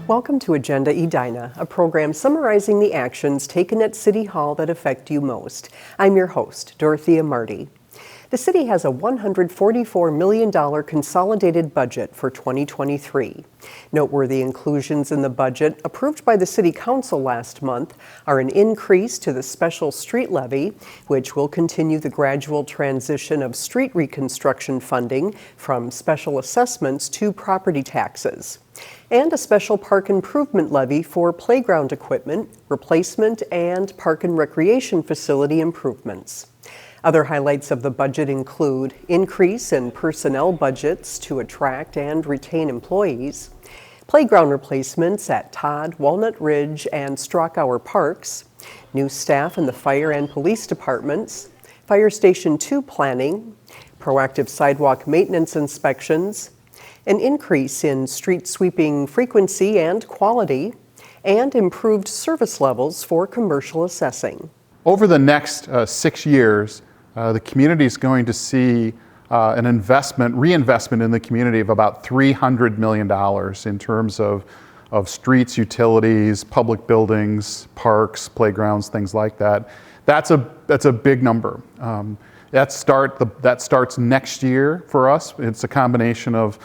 Welcome to Agenda Edina, a program summarizing the actions taken at City Hall that affect you most. I'm your host, Dorothea Marty. The city has a $144 million consolidated budget for 2023. Noteworthy inclusions in the budget approved by the City Council last month are an increase to the special street levy, which will continue the gradual transition of street reconstruction funding from special assessments to property taxes, and a special park improvement levy for playground equipment, replacement, and park and recreation facility improvements. Other highlights of the budget include increase in personnel budgets to attract and retain employees, playground replacements at Todd, Walnut Ridge, and Strockhour Parks, new staff in the fire and police departments, Fire Station 2 planning, proactive sidewalk maintenance inspections, an increase in street sweeping frequency and quality, and improved service levels for commercial assessing. Over the next 6 years, the community is going to see an reinvestment in the community of about $300 million in terms of streets, utilities, public buildings, parks, playgrounds, things like that. That's a big number. That starts next year for us. It's a combination of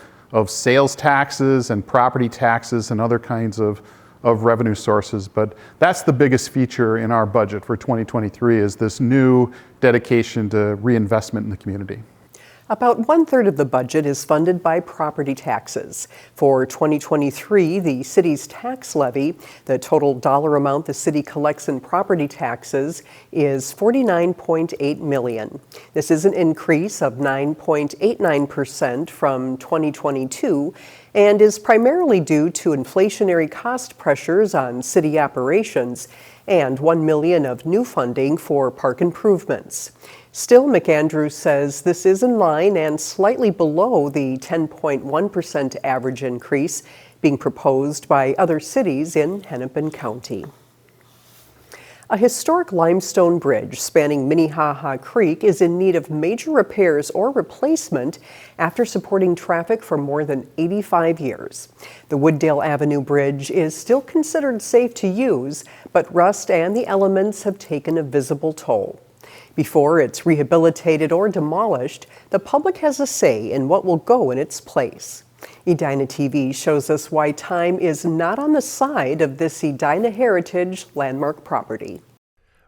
sales taxes and property taxes and other kinds of revenue sources, but that's the biggest feature in our budget for 2023 is this new dedication to reinvestment in the community. About 1/3 of the budget is funded by property taxes. For 2023, the city's tax levy, the total dollar amount the city collects in property taxes, is $49.8 million. This is an increase of 9.89% from 2022 and is primarily due to inflationary cost pressures on city operations and $1 million of new funding for park improvements. Still, McAndrews says this is in line and slightly below the 10.1% average increase being proposed by other cities in Hennepin County. A historic limestone bridge spanning Minnehaha Creek is in need of major repairs or replacement after supporting traffic for more than 85 years. The Wooddale Avenue Bridge is still considered safe to use, but rust and the elements have taken a visible toll. Before it's rehabilitated or demolished, the public has a say in what will go in its place. Edina TV shows us why time is not on the side of this Edina Heritage landmark property.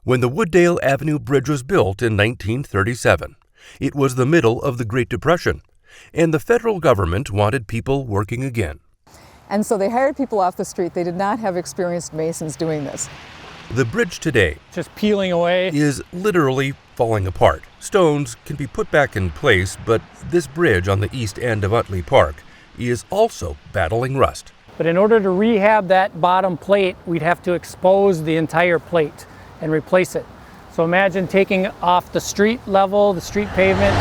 When the Wooddale Avenue Bridge was built in 1937, it was the middle of the Great Depression, and the federal government wanted people working again. And so they hired people off the street. They did not have experienced masons doing this. The bridge today, just peeling away, is literally falling apart. Stones can be put back in place, but this bridge on the east end of Utley Park is also battling rust. But in order to rehab that bottom plate, we'd have to expose the entire plate and replace it. So imagine taking off the street level, the street pavement.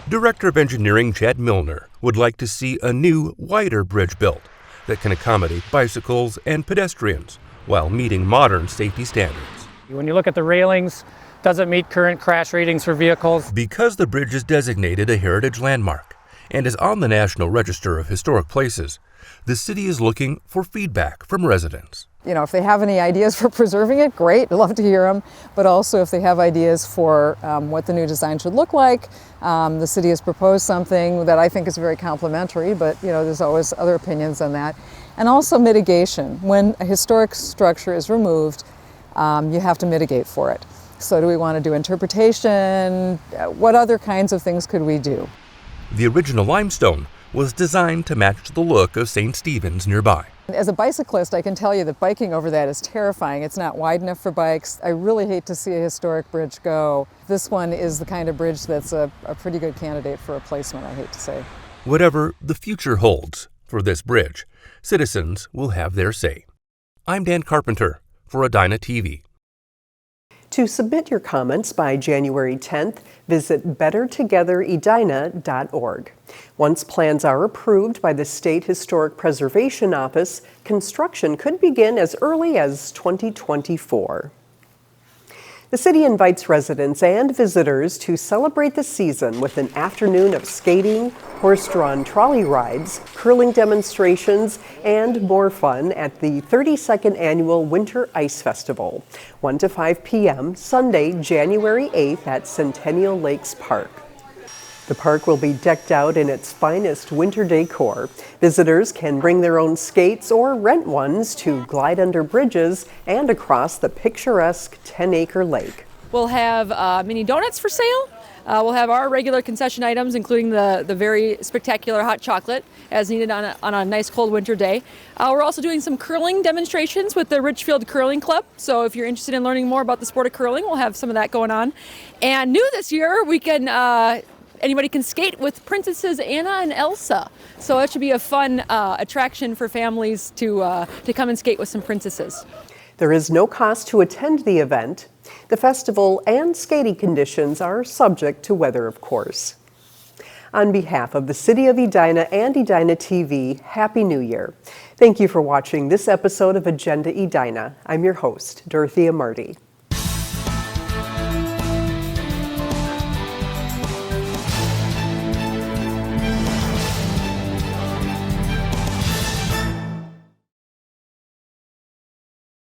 Director of Engineering Chad Milner would like to see a new, wider bridge built that can accommodate bicycles and pedestrians while meeting modern safety standards. When you look at the railings, doesn't meet current crash ratings for vehicles. Because the bridge is designated a heritage landmark and is on the National Register of Historic Places, the city is looking for feedback from residents. You know, if they have any ideas for preserving it, great, I'd love to hear them. But also if they have ideas for what the new design should look like. The city has proposed something that I think is very complimentary, but you know, there's always other opinions on that. And also mitigation. When a historic structure is removed, you have to mitigate for it. So do we want to do interpretation? What other kinds of things could we do? The original limestone was designed to match the look of St. Stephen's nearby. As a bicyclist, I can tell you that biking over that is terrifying. It's not wide enough for bikes. I really hate to see a historic bridge go. This one is the kind of bridge that's a pretty good candidate for replacement, I hate to say. Whatever the future holds for this bridge, citizens will have their say. I'm Dan Carpenter for Edina TV. To submit your comments by January 10th, visit bettertogetheredina.org. Once plans are approved by the State Historic Preservation Office, construction could begin as early as 2024. The city invites residents and visitors to celebrate the season with an afternoon of skating, horse-drawn trolley rides, curling demonstrations, and more fun at the 32nd Annual Winter Ice Festival, 1 to 5 p.m., Sunday, January 8th at Centennial Lakes Park. The park will be decked out in its finest winter decor. Visitors can bring their own skates or rent ones to glide under bridges and across the picturesque 10-acre lake. We'll have mini donuts for sale. We'll have our regular concession items, including the very spectacular hot chocolate, as needed on a nice cold winter day. We're also doing some curling demonstrations with the Richfield Curling Club. So if you're interested in learning more about the sport of curling, we'll have some of that going on. And new this year, we can anybody can skate with Princesses Anna and Elsa. So it should be a fun attraction for families to come and skate with some princesses. There is no cost to attend the event. The festival and skating conditions are subject to weather, of course. On behalf of the City of Edina and Edina TV, Happy New Year. Thank you for watching this episode of Agenda Edina. I'm your host, Dorothea Marty.